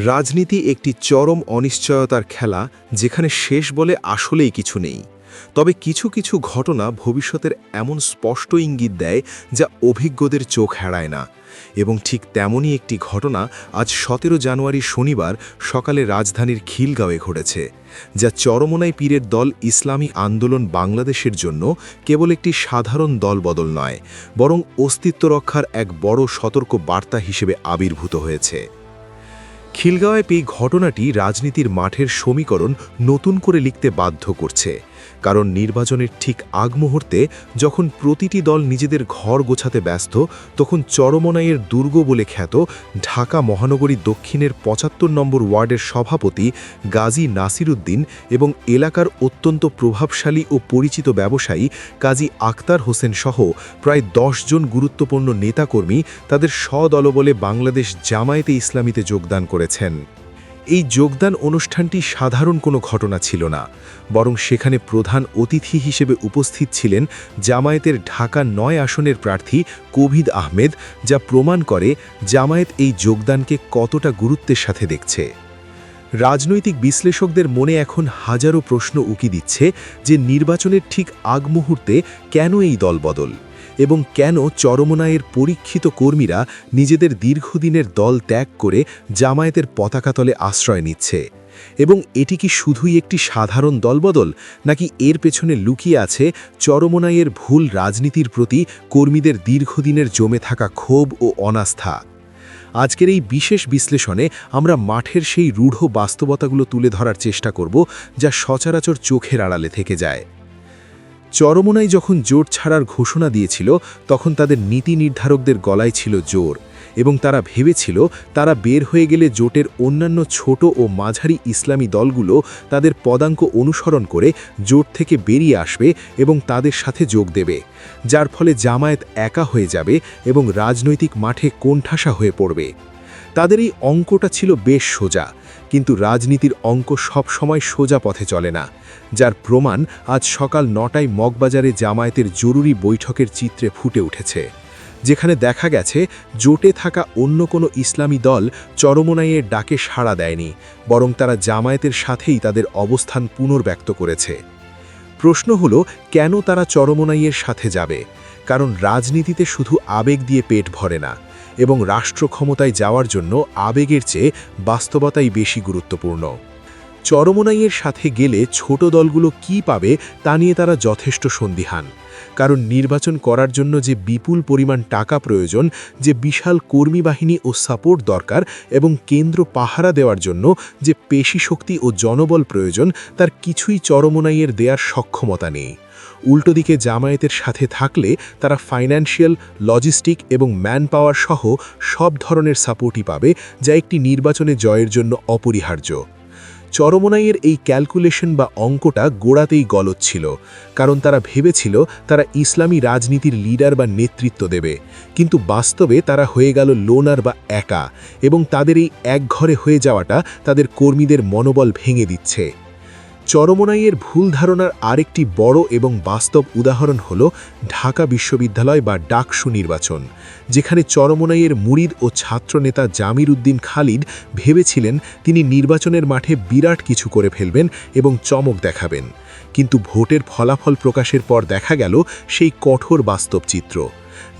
রাজনীতি একটি চরম অনিশ্চয়তার খেলা, যেখানে শেষ বলে আসলেই কিছু নেই। তবে কিছু কিছু ঘটনা ভবিষ্যতের এমন স্পষ্ট ইঙ্গিত দেয় যা অভিজ্ঞদের চোখ এড়ায় না। এবং ঠিক তেমনই একটি ঘটনা আজ 17 জানুয়ারি শনিবার সকালে রাজধানীর খিলগাঁওয়ে ঘটেছে, যা চরমোনাই পীরের দল ইসলামী আন্দোলন বাংলাদেশের জন্য কেবল একটি সাধারণ দলবদল নয়, বরং অস্তিত্ব রক্ষার এক বড় সতর্ক বার্তা হিসেবে আবির্ভূত হয়েছে। খিলগাঁওয়ে এই ঘটনাটি রাজনীতির মাঠের সমীকরণ নতুন করে লিখতে বাধ্য করছে, কারণ নির্বাচনের ঠিক আগ মুহূর্তে যখন প্রতিটি দল নিজেদের ঘর গোছাতে ব্যস্ত, তখন চরমোনাইয়ের দুর্গ বলে খ্যাত ঢাকা মহানগরী দক্ষিণের ৭৫ নম্বর ওয়ার্ডের সভাপতি গাজী নাসির উদ্দিন এবং এলাকার অত্যন্ত প্রভাবশালী ও পরিচিত ব্যবসায়ী কাজী আক্তার হোসেন সহ প্রায় ১০ জন গুরুত্বপূর্ণ নেতাকর্মী তাদের স্বদলবলে বাংলাদেশ জামায়াতে ইসলামীতে যোগদান করেছেন। এই যোগদান অনুষ্ঠানটি সাধারণ কোনো ঘটনা ছিল না, বরং সেখানে প্রধান অতিথি হিসেবে উপস্থিত ছিলেন জামায়াতের ঢাকা ৯ আসনের প্রার্থী কবির আহমেদ, যা প্রমাণ করে জামায়াত এই যোগদানকে কতটা গুরুত্বের সাথে দেখছে। রাজনৈতিক বিশ্লেষকদের মনে এখন হাজারো প্রশ্ন উকি দিচ্ছে যে নির্বাচনের ঠিক আগ মুহূর্তে কেন এই দলবদল, এবং কেন চরমোনাইয়ের পরীক্ষিত কর্মীরা নিজেদের দীর্ঘদিনের দল ত্যাগ করে জামায়াতের পতাকাতলে আশ্রয় নিচ্ছে, এবং এটি কি শুধুই একটি সাধারণ দলবদল, নাকি এর পেছনে লুকিয়ে আছে চরমোনাইয়ের ভুল রাজনীতির প্রতি কর্মীদের দীর্ঘদিনের জমে থাকা ক্ষোভ ও অনাস্থা। আজকের এই বিশেষ বিশ্লেষণে আমরা মাঠের সেই রূঢ় বাস্তবতাগুলো তুলে ধরার চেষ্টা করব, যা সচরাচর চোখের আড়ালে থেকে যায়। চরমোনাই যখন জোট ছাড়ার ঘোষণা দিয়েছিল, তখন তাদের নীতি নির্ধারকদের গলায় ছিল জোর, এবং তারা ভেবেছিল তারা বের হয়ে গেলে জোটের অন্যান্য ছোট ও মাঝারি ইসলামী দলগুলো তাদের পদাঙ্ক অনুসরণ করে জোট থেকে বেরিয়ে আসবে এবং তাদের সাথে যোগ দেবে, যার ফলে জামায়াত একা হয়ে যাবে এবং রাজনৈতিক মাঠে কোণঠাসা হয়ে পড়বে। তাদের এই অঙ্কটা ছিল বেশ সোজা, কিন্তু রাজনীতির অঙ্ক সব সময় সোজা পথে চলে না, যার প্রমাণ আজ সকাল ৯টায় মগবাজারে জামায়াতের জরুরি বৈঠকের চিত্রে ফুটে উঠেছে, যেখানে দেখা গেছে জোটে থাকা অন্য কোনো ইসলামী দল চরমোনাইয়ের ডাকে সাড়া দেয়নি, বরং তারা জামায়াতের সাথেই তাদের অবস্থান পুনর্ব্যক্ত করেছে। প্রশ্ন হলো, কেন তারা চরমোনাইয়ের সাথে যাবে? কারণ রাজনীতিতে শুধু আবেগ দিয়ে পেট ভরে না, এবং রাষ্ট্র ক্ষমতায় যাওয়ার জন্য আবেগের চেয়ে বাস্তবতাই বেশি গুরুত্বপূর্ণ। চরমোনাইয়ের সাথে গেলে ছোট দলগুলো কি পাবে তা নিয়ে তারা যথেষ্ট সন্দিহান, কারণ নির্বাচন করার জন্য যে বিপুল পরিমাণ টাকা প্রয়োজন, যে বিশাল কর্মী বাহিনী ও সাপোর্ট দরকার, এবং কেন্দ্র পাহারা দেওয়ার জন্য যে পেশি শক্তি ও জনবল প্রয়োজন, তার কিছুই চরমোনাইয়ের দেওয়ার সক্ষমতা নেই। উল্টো দিকে জামায়াতের সাথে থাকলে তারা ফাইন্যান্সিয়াল, লজিস্টিক এবং ম্যান পাওয়ার সহ সব ধরনের সাপোর্টই পাবে, যা একটি নির্বাচনে জয়ের জন্য অপরিহার্য। চরমোনাইয়ের এই ক্যালকুলেশন বা অঙ্কটা গোড়াতেই গলদ ছিল, কারণ তারা ভেবেছিল তারা ইসলামী রাজনীতির লিডার বা নেতৃত্ব দেবে, কিন্তু বাস্তবে তারা হয়ে গেল লোনার বা একা, এবং তাদের এই একঘরে হয়ে যাওয়াটা তাদের কর্মীদের মনোবল ভেঙে দিচ্ছে। চরমোনাইয়ের ভুল ধারণার আরেকটি বড় এবং বাস্তব উদাহরণ হল ঢাকা বিশ্ববিদ্যালয় বা ডাকসু নির্বাচন, যেখানে চরমোনাইয়ের মুরিদ ও ছাত্রনেতা জামির উদ্দিন খালিদ ভেবেছিলেন তিনি নির্বাচনের মাঠে বিরাট কিছু করে ফেলবেন এবং চমক দেখাবেন, কিন্তু ভোটের ফলাফল প্রকাশের পর দেখা গেল সেই কঠোর বাস্তব চিত্র,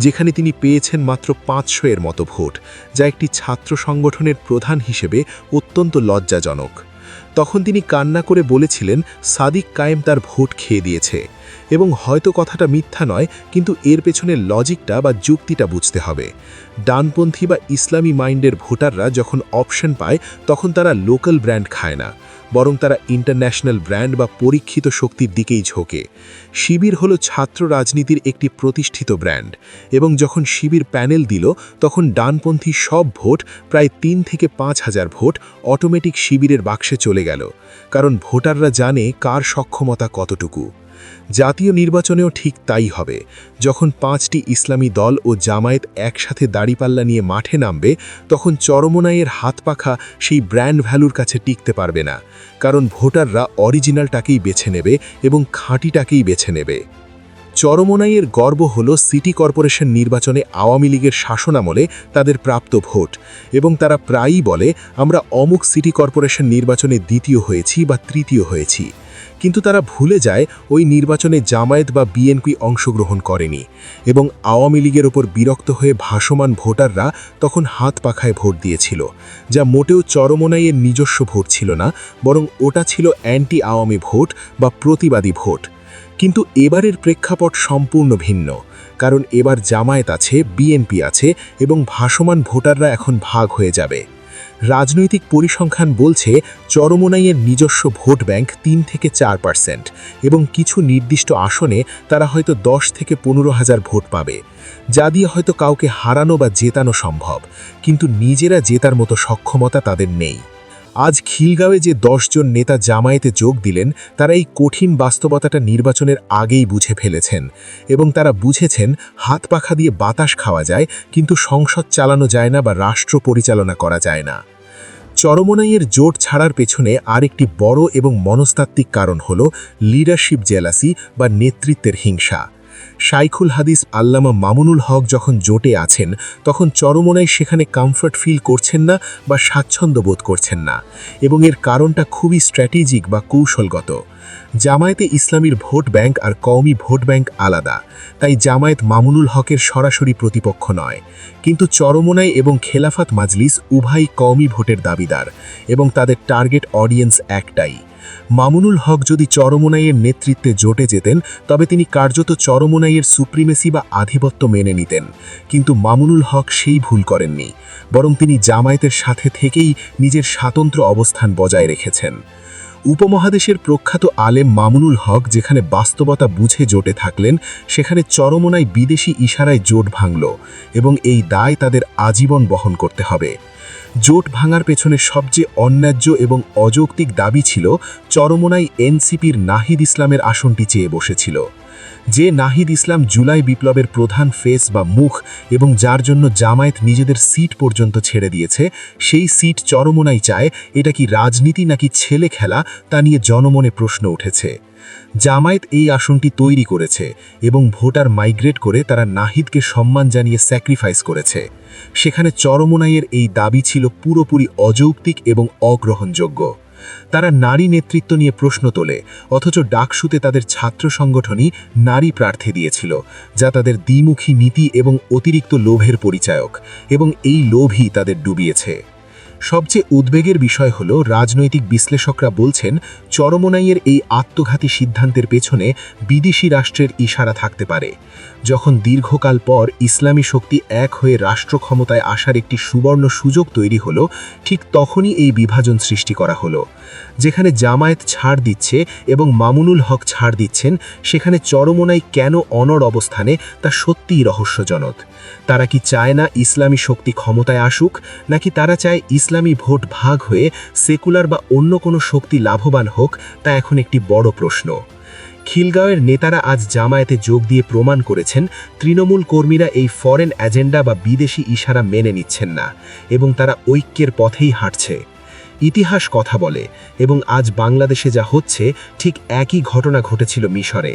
যেখানে তিনি পেয়েছেন মাত্র ৫০০-এর মতো ভোট, যা একটি ছাত্র সংগঠনের প্রধান হিসেবে অত্যন্ত লজ্জাজনক। তখন তিনি কান্না করে বলেছিলেন সাদিক কায়েম তার ভোট খেয়ে দিয়েছে, এবং হয়তো কথাটা মিথ্যা নয়, কিন্তু এর পেছনের লজিকটা বা যুক্তিটা বুঝতে হবে। ডানপন্থী বা ইসলামী মাইন্ডের ভোটাররা যখন অপশন পায়, তখন তারা লোকাল ব্র্যান্ড খায় না, বরং তারা ইন্টারন্যাশনাল ব্র্যান্ড বা পরীক্ষিত শক্তির দিকেই ঝোঁকে। শিবির হলো ছাত্র রাজনীতির একটি প্রতিষ্ঠিত ব্র্যান্ড, এবং যখন শিবির প্যানেল দিল, তখন ডানপন্থী সব ভোট, প্রায় ৩ থেকে ৫,০০০ ভোট অটোমেটিক শিবিরের বাক্সে চলে গেল, কারণ ভোটাররা জানে কার সক্ষমতা কতটুকু। জাতীয় নির্বাচনেও ঠিক তাই হবে। যখন ৫টি ইসলামী দল ও জামায়াত একসাথে দাড়িপাল্লা নিয়ে মাঠে নামবে, তখন চরমোনাইয়ের হাত পাখা সেই ব্র্যান্ড ভ্যালুর কাছে টিকতে পারবে না, কারণ ভোটাররা অরিজিনালটাকেই বেছে নেবে এবং খাঁটিটাকেই বেছে নেবে। চরমোনাইয়ের গর্ব হল সিটি কর্পোরেশন নির্বাচনে আওয়ামী লীগের শাসনামলে তাদের প্রাপ্ত ভোট, এবং তারা প্রায়ই বলে আমরা অমুক সিটি কর্পোরেশন নির্বাচনে দ্বিতীয় হয়েছি বা তৃতীয় হয়েছি। কিন্তু তারা ভুলে যায় ওই নির্বাচনে জামায়াত বা বিএনপি অংশগ্রহণ করেনি, এবং আওয়ামী লীগের ওপর বিরক্ত হয়ে ভাসমান ভোটাররা তখন হাত পাখায় ভোট দিয়েছিল, যা মোটেও চরমোনাইয়ের নিজস্ব ভোট ছিল না, বরং ওটা ছিল অ্যান্টি আওয়ামী ভোট বা প্রতিবাদী ভোট। কিন্তু এবারের প্রেক্ষাপট সম্পূর্ণ ভিন্ন, কারণ এবার জামায়াত আছে, বিএনপি আছে, এবং ভাসমান ভোটাররা এখন ভাগ হয়ে যাবে। রাজনৈতিক পরিসংখ্যান বলছে চরমোনাইয়ের নিজস্ব ভোট ব্যাংক 3 থেকে 4%, এবং কিছু নির্দিষ্ট আসনে তারা হয়তো 10 থেকে 15,000 ভোট পাবে, যা দিয়ে হয়তো কাউকে হারানো বা জেতানো সম্ভব, কিন্তু নিজেরা জেতার মতো সক্ষমতা তাদের নেই। আজ খিলগাঁওয়ে যে 10 জন নেতা জামায়াতে যোগ দিলেন, তারা এই কঠিন বাস্তবতাটা নির্বাচনের আগেই বুঝে ফেলেছেন, এবং তারা বুঝেছেন হাত পাখা দিয়ে বাতাস খাওয়া যায়, কিন্তু সংসদ চালানো যায় না বা রাষ্ট্র পরিচালনা করা যায় না। চরমোনাইয়ের জোট ছাড়ার পেছনে আরেকটি বড় এবং মনস্তাত্ত্বিক কারণ হল লিডারশিপ জেলাসি বা নেতৃত্বের হিংসা। শাইখুল হাদিস আল্লামা মামুনুল হক যখন জোটে আছেন, তখন চরমোনাই সেখানে কমফর্ট ফিল করছেন না বা স্বাচ্ছন্দ্য বোধ করছেন না, এবং এর কারণটা খুবই স্ট্র্যাটেজিক বা কৌশলগত। জামায়াতে ইসলামীর ভোট ব্যাংক আর কওমি ভোট ব্যাংক আলাদা, তাই জামায়াত মামুনুল হকের সরাসরি প্রতিপক্ষ নয়, কিন্তু চরমোনাই এবং খেলাফত মাজলিস উভয়ই কওমি ভোটের দাবিদার, এবং তাদের টার্গেট অডিয়েন্স একটাই। মামুনুল হক যদি চরমোনাইয়ের নেতৃত্বে জোটে যেতেন, তবে তিনি কার্যত চরমোনাইয়ের সুপ্রিমেসি বা আধিপত্য মেনে নিতেন, কিন্তু মামুনুল হক সেই ভুল করেননি, বরং তিনি জামায়াতের সাথে থেকেই নিজের স্বাতন্ত্র অবস্থান বজায় রেখেছেন। উপমহাদেশের প্রখ্যাত আলেম মামুনুল হক যেখানে বাস্তবতা বুঝে জোটে থাকলেন, সেখানে চরমোনাই বিদেশি ইশারায় জোট ভাঙল, এবং এই দায় তাদের আজীবন বহন করতে হবে। জোট ভাঙার পেছনে সবচেয়ে অন্যায্য এবং অযৌক্তিক দাবি ছিল চরমোনাই এনসিপির নাহিদ ইসলামের আসনটি চেয়ে বসেছিল। যে নাহিদ ইসলাম জুলাই বিপ্লবের প্রধান ফেস বা মুখ, এবং যার জন্য জামায়াত নিজেদের সিট পর্যন্ত ছেড়ে দিয়েছে, সেই সিট চরমোনাই চায়। এটা কি রাজনীতি নাকি ছেলে খেলা, তা নিয়ে জনমনে প্রশ্ন উঠেছে। জামায়াত এই আসনটি তৈরি করেছে, এবং ভোটার মাইগ্রেট করে তারা নাহিদকে সম্মান জানিয়ে স্যাক্রিফাইস করেছে। সেখানে চরমোনাইয়ের এই দাবি ছিল পুরোপুরি অযৌক্তিক এবং অগ্রহণযোগ্য। তারা নারী নেতৃত্ব নিয়ে প্রশ্ন তোলে, অথচ ডাকসুতে তাদের ছাত্র সংগঠনই নারী প্রার্থী দিয়েছিল, যা তাদের দ্বিমুখী নীতি এবং অতিরিক্ত লোভের পরিচায়ক, এবং এই লোভই তাদের ডুবিয়েছে। সবচেয়ে উদ্বেগের বিষয় হল, রাজনৈতিক বিশ্লেষকরা বলছেন চরমোনাইয়ের এই আত্মঘাতী সিদ্ধান্তের পেছনে বিদেশি রাষ্ট্রের ইশারা থাকতে পারে। যখন দীর্ঘকাল পর ইসলামী শক্তি এক হয়ে রাষ্ট্র ক্ষমতায় আসার একটি সুবর্ণ সুযোগ তৈরি হলো, ঠিক তখনই এই বিভাজন সৃষ্টি করা হলো। যেখানে জামায়াত ছাড় দিচ্ছে এবং মামুনুল হক ছাড় দিচ্ছেন, সেখানে চরমোনাই কেন অনড় অবস্থানে, তা সত্যিই রহস্যজনক। তারা কি চায় না ইসলামী শক্তি ক্ষমতায় আসুক, নাকি তারা চায় ইসলামী ভোট ভাগ হয়ে সেকুলার বা অন্য কোনো শক্তি লাভবান হোক, তা এখন একটি বড় প্রশ্ন। খিলগাঁওয়ের নেতারা আজ জামায়াতে যোগ দিয়ে প্রমাণ করেছেন তৃণমূল কর্মীরা এই ফরেন এজেন্ডা বা বিদেশি ইশারা মেনে নিচ্ছেন না, এবং তারা ঐক্যের পথেই হাঁটছে। ইতিহাস কথা বলে, এবং আজ বাংলাদেশে যা হচ্ছে ঠিক একই ঘটনা ঘটেছিল মিশরে।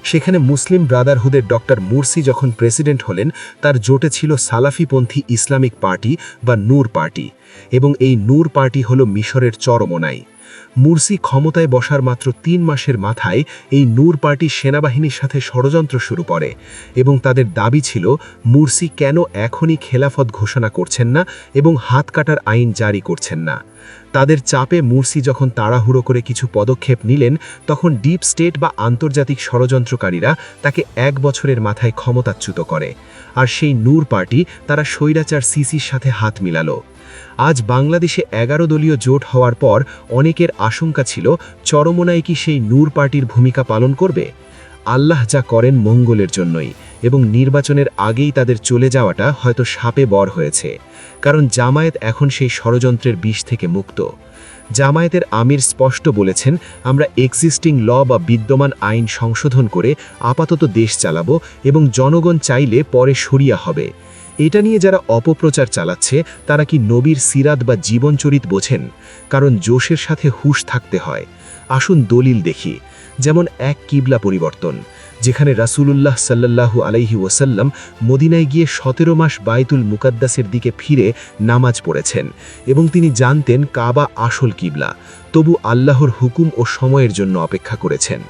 সেখানে মুসলিম ব্রাদারহুডের ডক্টর মুরসি যখন প্রেসিডেন্ট হলেন, তার জোটে ছিল সালাফিপন্থী ইসলামিক পার্টি বা নূর পার্টি, এবং এই নূর পার্টি হল মিশরের চরমোনাই। মুরসি ক্ষমতায় বসার মাত্র 3 মাসের মাথায় এই নূর পার্টি সেনাবাহিনীর সাথে ষড়যন্ত্র শুরু করে, এবং তাদের দাবি ছিল মুরসি কেন এখনই খেলাফত ঘোষণা করছেন না এবং হাত কাটার আইন জারি করছেন না। তাদের চাপে মুরসি যখন তাড়াহুড়ো করে কিছু পদক্ষেপ নিলেন, তখন ডিপ স্টেট বা আন্তর্জাতিক ষড়যন্ত্রকারীরা তাকে 1 বছরের মাথায় ক্ষমতাচ্যুত করে, আর সেই নূর পার্টি তারা স্বৈরাচার সিসির সাথে হাত মিলালো। আজ বাংলাদেশে 11 দলীয় জোট হওয়ার পর অনেকের আশঙ্কা ছিল চরমোনাই কি সেই নূর পার্টির ভূমিকা পালন করবে। আল্লাহ যা করেন মঙ্গলের জন্যই, এবং নির্বাচনের আগেই তাদের চলে যাওয়াটা হয়তো শাপে বর হয়েছে, কারণ জামায়াত এখন সেই ষড়যন্ত্রের বিষ থেকে মুক্ত। জামায়াতের আমির স্পষ্ট বলেছেন, আমরা এক্সিস্টিং ল বা বিদ্যমান আইন সংশোধন করে আপাতত দেশ চালাবো, এবং জনগণ চাইলে পরে শরিয়া হবে। এটা নিয়ে যারা অপপ্রচার চালাচ্ছে, তারা কি নবীর সিরাত বা জীবনচরিত বোঝেন? কারণ জোশের সাথে হুঁশ থাকতে হয়। আসুন দলিল দেখি। যেমন 1 কিবলা পরিবর্তন। যেখানে রাসূলুল্লাহ সাল্লাল্লাহু আলাইহি ওয়াসাল্লাম মদিনায় গিয়ে 17 মাস বাইতুল মুকাদ্দাসের দিকে ফিরে নামাজ পড়েছেন এবং তিনি জানতেন কাবা আসল কিবলা, তবু আল্লাহর হুকুম ও সময়ের জন্য অপেক্ষা করেছেন।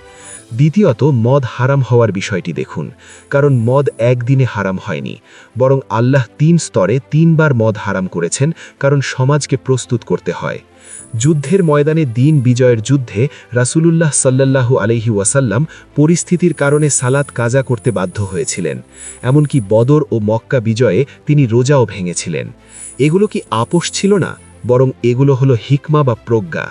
দ্বিতীয়ত, মদ হারাম হওয়ার বিষয়টি দেখুন, কারণ মদ একদিনে হারাম হয়নি, বরং আল্লাহ 3 স্তরে 3 বার মদ হারাম করেছেন, কারণ সমাজকে প্রস্তুত করতে হয়। যুদ্ধের ময়দানে দিন বিজয়ের যুদ্ধে রাসূলুল্লাহ সাল্লাল্লাহু আলাইহি ওয়াসাল্লাম পরিস্থিতির কারণে সালাত কাজা করতে বাধ্য হয়েছিলেন। এমনকি বদর ও মক্কা বিজয়ে তিনি রোজাও ভেঙেছিলেন। এগুলো কি আপোষ ছিল না, বরং এগুলো হলো হিকমা বা প্রজ্ঞা।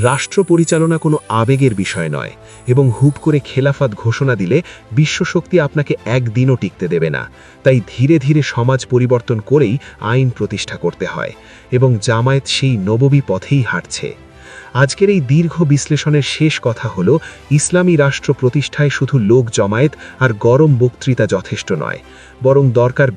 রাষ্ট্র পরিচালনা কোনো আবেগের বিষয় নয়, এবং হুট করে খেলাফত ঘোষণা দিলে বিশ্বশক্তি আপনাকে একদিনও টিকতে দেবে না। তাই ধীরে ধীরে সমাজ পরিবর্তন করেই আইন প্রতিষ্ঠা করতে হয়, এবং জামায়াত সেই নববী পথেই হাঁটছে। আজকের এই দীর্ঘ বিশ্লেষণের শেষ কথা হলো, ইসলামী রাষ্ট্র প্রতিষ্ঠায় শুধু লোক জমায়েত আর গরম বক্তৃতা যথেষ্ট নয়, বরং দরকার